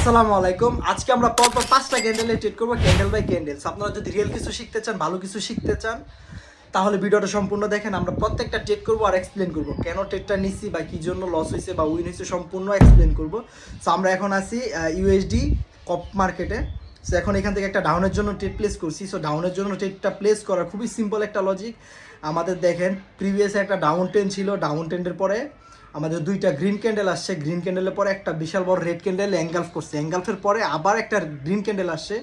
আসসালামু আলাইকুম। আজকে আমরা পরপর 5টা ক্যান্ডেলে ট্রেড করবো, ক্যান্ডেল বাই ক্যান্ডেল। আপনারা যদি রিয়েল কিছু শিখতে চান, ভালো কিছু শিখতে চান, তাহলে ভিডিওটা সম্পূর্ণ দেখেন। আমরা প্রত্যেকটা ট্রেড করবো আর এক্সপ্লেন করবো কেন ট্রেডটা নিচ্ছি বা কি জন্য লস হয়েছে বা উইন হয়েছে, সম্পূর্ণ এক্সপ্লেন করবো। সো আমরা এখন আছি ইউএসডি কপ মার্কেটে। সো এখন এখান থেকে একটা ডাউনের জন্য ট্রেড প্লেস করছি। সো ডাউনের জন্য ট্রেডটা প্লেস করা খুবই সিম্পল একটা লজিক। আমাদের দেখেন প্রিভিয়াসে একটা ডাউন ট্রেন্ড ছিল, ডাউন ট্রেন্ডের পরে আমাদের দুইটা গ্রিন ক্যান্ডেল আসছে, গ্রিন ক্যান্ডেলের পরে একটা বিশাল বড় রেড ক্যান্ডেল এঙ্গালফ করছে, এঙ্গালফের পরে আবার একটা গ্রিন ক্যান্ডেল আসছে।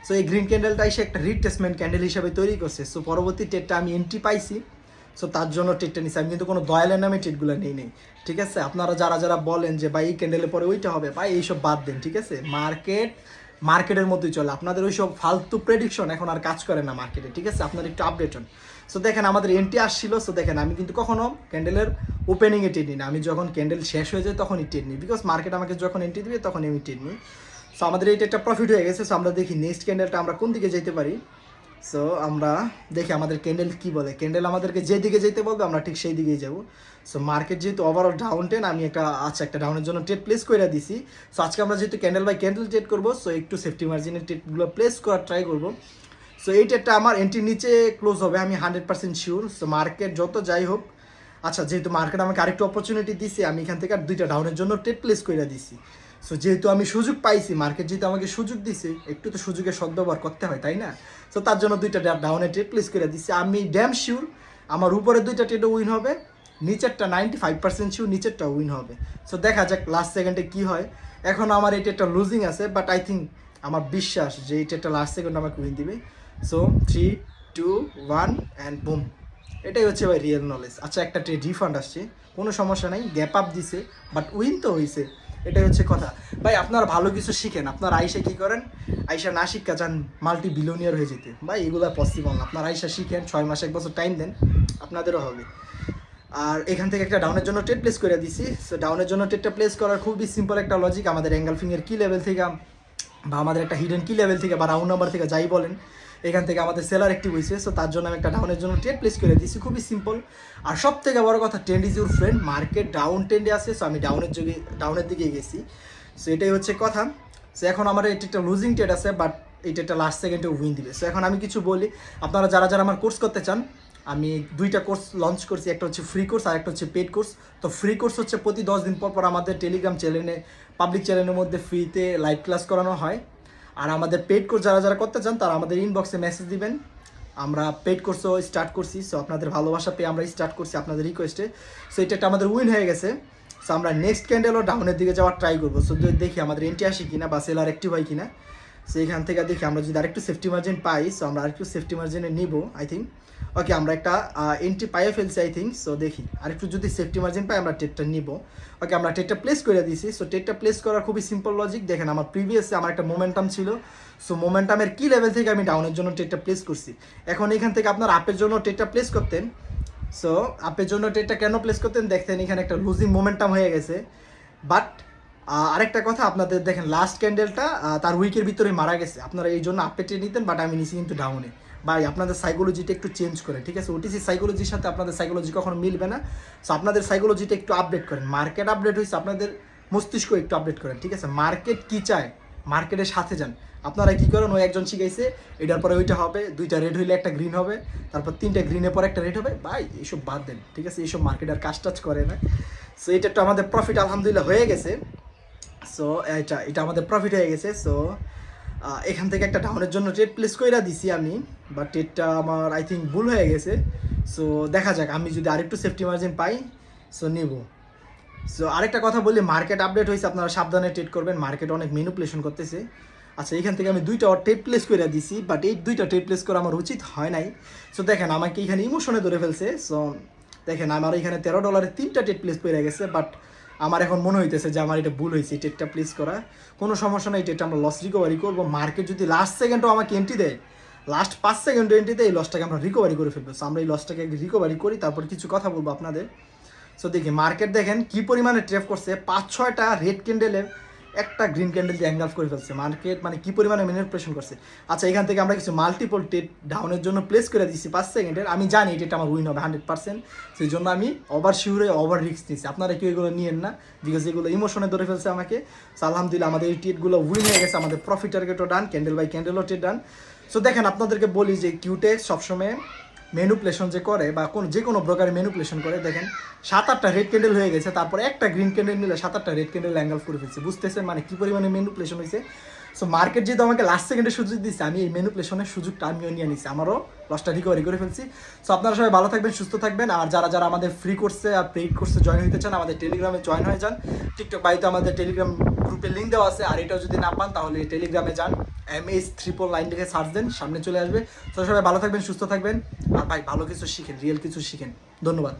সো এই গ্রিন ক্যান্ডেলটা এসে একটা রিট্রেসমেন্ট ক্যান্ডেল হিসাবে তৈরি করছে। সো পরবর্তী ট্রেডটা আমি এন্ট্রি পাইছি, সো তার জন্য ট্রেডটা নিচ্ছি। আমি কিন্তু কোনো দয়ালের নামে ট্রেডগুলো নেই, ঠিক আছে? আপনারা যারা যারা বলেন যে ভাই এই ক্যান্ডেলের পরে ওইটা হবে, ভাই এইসব বাদ দেন, ঠিক আছে? মার্কেটের মধ্যেই চলে। আপনাদের ওইসব ফালতু প্রেডিকশন এখন আর কাজ করে না মার্কেটে, ঠিক আছে? আপনারা একটু আপডেট হন। সো দেখেন আমাদের এন্ট্রি আসছিল। সো দেখেন আমি কিন্তু কখনো ক্যান্ডেলের ওপেনিংয়ে ট্রেড নিই না, আমি যখন ক্যান্ডেল শেষ হয়ে যায় তখনই ট্রেড নিই, বিকজ মার্কেট আমাকে যখন এন্ট্রি দিবে তখনই আমি ট্রেড নিই। সো আমাদের এইটা একটা প্রফিট হয়ে গেছে। সো আমরা দেখি নেক্সট ক্যান্ডেলটা আমরা কোন দিকে যেতে পারি। সো আমরা দেখি আমাদের ক্যান্ডেল কি বলে। ক্যান্ডেল আমাদেরকে যে দিকে যেতে বলবে আমরা ঠিক সেই দিকেই যাবো। সো মার্কেট যেহেতু ওভারঅল ডাউন টেন, আমি একটা ডাউনের জন্য ট্রেড প্লেস করে দিছি। সো আজকে আমরা যেহেতু ক্যান্ডেল বাই ক্যান্ডেল ট্রেড করবো, সো একটু সেফটি মার্জিনের ট্রেডগুলো প্লেস করার ট্রাই করবো। সো এই ট্রেডটা আমার এন্ট্রি নিচে ক্লোজ হবে, আমি 100% শিওর। সো মার্কেট যত যাই হোক, আচ্ছা যেহেতু মার্কেট আমাকে আরেকটু অপরচুনিটি দিছে, আমি এখান থেকে আর দুইটা ডাউনের জন্য ট্রেড প্লেস করে দিছি। সো যেহেতু আমি সুযোগ পাইছি, মার্কেট যেহেতু আমাকে সুযোগ দিছে, একটু তো সুযোগের সদ্ব্যবহার করতে হয়, তাই না? সো তার জন্য দুইটা ডাউনে ট্রেড প্লেস করে দিছি। আমি ড্যাম শিওর আমার উপরে দুইটা ট্রেডও উইন হবে, নিচেরটা 95% শিওর নিচেরটা উইন হবে। সো দেখা যাক লাস্ট সেকেন্ডে কি হয়। এখন আমার এই ট্রেডটা লুজিং আছে, বাট আই থিঙ্ক, আমার বিশ্বাস যে এই ট্রেডটা লাস্ট সেকেন্ডে আমাকে উইন দিবে। So 3, 2, 1 and broom. এটাই হচ্ছে ভাই রিয়েল নলেজ। আচ্ছা একটা ট্রেড রিফান্ড আসছে, কোনো সমস্যা নাই, গ্যাপ আপ দিছে, বাট উইন তো হয়েছে, এটাই হচ্ছে কথা। ভাই আপনারা ভালো কিছু শিখেন, আপনারা আইসা কী করেন, আইসা না শিক্ষা চান মাল্টি বিলিয়নিয়ার হয়ে যেতে, ভাই এগুলো পসিবল না। আপনারা আইসা শিখেন, 6 মাস 1 বছর টাইম দেন, আপনাদেরও হবে। আর এখান থেকে একটা ডাউনের জন্য ট্রেড প্লেস করে দিছি। সো ডাউনের জন্য ট্রেডটা প্লেস করার খুবই সিম্পল একটা লজিক। আমাদের অ্যাঙ্গেলফিংয়ের কি লেভেল থেকে বা আমাদের একটা হিডেন কি লেভেল থেকে বা রাউন্ড নাম্বার থেকে যাই বলেন, এখান থেকে আমাদের সেলার অ্যাক্টিভ হয়েছে। সো তার জন্য আমি একটা ডাউনের জন্য ট্রেড প্লেস করে দিয়েছি, খুবই সিম্পল। আর সব থেকে বড় কথা, trend is your friend. Market down ট্রেন্ডে আছে, সো আমি ডাউনের দিকে গেছি। সো এটাই হচ্ছে কথা। সো এখন আমার এটা একটা লুজিং ট্রেড আছে, বাট এটা একটা লাস্ট সেকেন্ডে উইন দিবে। সো এখন আমি কিছু বলি, আপনারা যারা যারা আমার কোর্স করতে চান, আমি দুইটা কোর্স লঞ্চ করছি, একটা হচ্ছে ফ্রি কোর্স আর একটা হচ্ছে পেড কোর্স। তো ফ্রি কোর্স হচ্ছে প্রতি 10 দিন পর পর আমাদের টেলিগ্রাম চ্যানেলে, পাবলিক চ্যানেলের মধ্যে ফ্রিতে লাইভ ক্লাস করানো হয়। আর আমাদের পেড কোর্স যারা যারা করতে চান তারা আমাদের ইনবক্সে মেসেজ দিবেন। আমরা পেড কোর্সও স্টার্ট করছি। সো আপনাদের ভালোবাসা পেয়ে আমরা স্টার্ট করছি আপনাদের রিকোয়েস্টে। সো এটা একটা আমাদের উইন হয়ে গেছে। সো আমরা নেক্সট ক্যান্ডেলও ডাউনের দিকে যাওয়ার ট্রাই করবো। সো দেখি আমাদের এন্ট্রি আসে কিনা বা সেলার অ্যাক্টিভ হয় কিনা। সো এখান থেকে দেখি আমরা যদি আরেকটু সেফটি মার্জিন পাই, সো আমরা আরেকটু সেফটি মার্জিনে নিব আই থিঙ্ক। ওকে আমরা একটা এন্ট্রি পাইয়ে ফেলছি আই থিঙ্ক। সো দেখি আরেকটু যদি সেফটি মার্জিন পাই আমরা ট্রেডটা নিব। ওকে আমরা ট্রেডটা প্লেস করে দিয়েছি। সো ট্রেডটা প্লেস করার খুবই সিম্পল লজিক। দেখেন আমার প্রিভিয়াসে আমার একটা মোমেন্টাম ছিল। সো মোমেন্টামের কি লেভেল থেকে আমি ডাউনের জন্য ট্রেডটা প্লেস করছি। এখন এখান থেকে আপনার আপের জন্য ট্রেডটা প্লেস করতেন। সো আপের জন্য ট্রেডটা কেন প্লেস করতেন, দেখতেন এখানে একটা লুজিং মোমেন্টাম হয়ে গেছে। বাট আরেকটা কথা, আপনাদের দেখেন লাস্ট ক্যান্ডেলটা তার উইকের ভিতরে মারা গেছে, আপনারা এই জন্য আপে ট্রেড নিতেন, বাট আমি নিছি কিন্তু ডাউনে। ভাই আপনাদের সাইকোলজিটা একটু চেঞ্জ করেন, ঠিক আছে? ওটিসি সাইকোলজির সাথে আপনাদের সাইকোলজি কখনো মিলবে না। সো আপনাদের সাইকোলজিটা একটু আপডেট করেন। মার্কেট আপডেট হয়েছে, আপনাদের মস্তিষ্ক একটু আপডেট করেন, ঠিক আছে? মার্কেট কী চায়, মার্কেটের সাথে যান। আপনারা কী করেন, ওই একজন শিখাইছে এটার পরে ওইটা হবে, দুইটা রেড হইলে একটা গ্রিন হবে, তারপর 3টা গ্রিনের পর একটা রেড হবে। ভাই এইসব বাদ দেন, ঠিক আছে? এইসব মার্কেট আর কাজ টাজ করে না। সো এটা একটু আমাদের প্রফিট আলহামদুলিল্লাহ হয়ে গেছে। সো এটা আমাদের প্রফিট হয়ে গেছে। সো এখান থেকে একটা ডাউনের জন্য ট্রেড প্লেস করে দিছি আমি, বাট ট্রেডটা আমার আই থিঙ্ক ভুল হয়ে গেছে। সো দেখা যাক, আমি যদি আরেকটু সেফটি মার্জিন পাই সো নিব। সো আরেকটা কথা বলি, মার্কেট আপডেট হয়েছে, আপনারা সাবধানে ট্রেড করবেন, মার্কেট অনেক ম্যানিপুলেশন করতেছে। আচ্ছা এখান থেকে আমি দুইটা ট্রেড প্লেস করে দিছি, বাট এই দুইটা ট্রেড প্লেস করা আমার উচিত হয় নাই। সো দেখেন আমাকে এখানে ইমোশনে ধরে ফেলছে। সো দেখেন আমার এখানে $13 3টা ট্রেড প্লেস করে গেছে, বাট আমার এখন মনে হইতেছে যে আমার এটা ভুল হয়েছে ট্রেডটা প্লেস করা। কোনো সমস্যা নেই, ট্রেডটা আমরা লস রিকভারি করবো। মার্কেট যদি লাস্ট সেকেন্ডও আমাকে এন্ট্রি দেয়, লাস্ট 5 সেকেন্ড এন্ট্রি দেয়, এই লসটাকে আমরা রিকভারি করে ফেলবো। সো আমরা এই লসটাকে রিকভারি করি, তারপর কিছু কথা বলবো আপনাদের। সো দেখি মার্কেট দেখেন কি পরিমাণে ট্রেপ করছে, 5-6টা রেড ক্যান্ডেলের একটা গ্রিন ক্যান্ডেল দিয়ে অ্যাঙ্গালফ করে ফেলছে। মার্কেট মানে কি পরিমাণে ম্যানিপুলেশন করছে। আচ্ছা এখান থেকে আমরা কিছু মাল্টিপল ট্রেড ডাউনের জন্য প্লেস করে দিচ্ছি 5 সেকেন্ডের। আমি জানি এটা আমার উইন হবে 100%, সেই জন্য আমি ওভার শিওরে ওভার রিস্ক নিচ্ছি। আপনারা কেউ এগুলো নিয়েন না, বিকজ এগুলো ইমোশনে ধরে ফেলছে আমাকে। সো আলহামদুলিল্লাহ আমাদের এই ট্রেডগুলো উইন হয়ে গেছে, আমাদের প্রফিট টার্গেটও ডান, ক্যান্ডেল বাই ক্যান্ডেলও ট্রেড ডান। সো দেখেন আপনাদেরকে বলি যে কিউটেক্স সবসময় ম্যানুপুলেশন যে করে বা যে কোনো ব্রোকারে ম্যানুপুলেশন করে, দেখেন 7-8টা রেড ক্যান্ডেল হয়ে গেছে, তারপরে একটা গ্রিন ক্যান্ডেল নিলে 7-8টা রেড ক্যান্ডেল অ্যাঙ্গেল করে ফেলছে। বুঝতেছেন মানে কি পরিমাণে ম্যানুপুলেশন হয়েছে। সো মার্কেট যেহেতু আমাকে লাস্ট সেকেন্ডে সুযোগ দিচ্ছে, আমি এই ম্যানুপুলেশনের সুযোগটা আমিও নিয়ে নিচ্ছি, আমারও লসটা রিকভারি করে ফেলছি। সো আপনারা সবাই ভালো থাকবেন, সুস্থ থাকবেন। আর যারা যারা আমাদের ফ্রি কোর্সে আর পেইড কোর্সে জয়েন হতে চান, আমাদের টেলিগ্রামে জয়েন হয়ে যান। টিকটক বাড়িতে আমাদের টেলিগ্রাম গ্রুপে লিঙ্ক দেওয়া আছে, আর এটাও যদি না পান তাহলে টেলিগ্রামে যান, MS999 লিখে সার্চ দেন, সামনে চলে আসবে। তো সবাই ভালো থাকবেন, সুস্থ থাকবেন, আর ভাই ভালো কিছু শিখেন, রিয়েল কিছু শিখেন। ধন্যবাদ।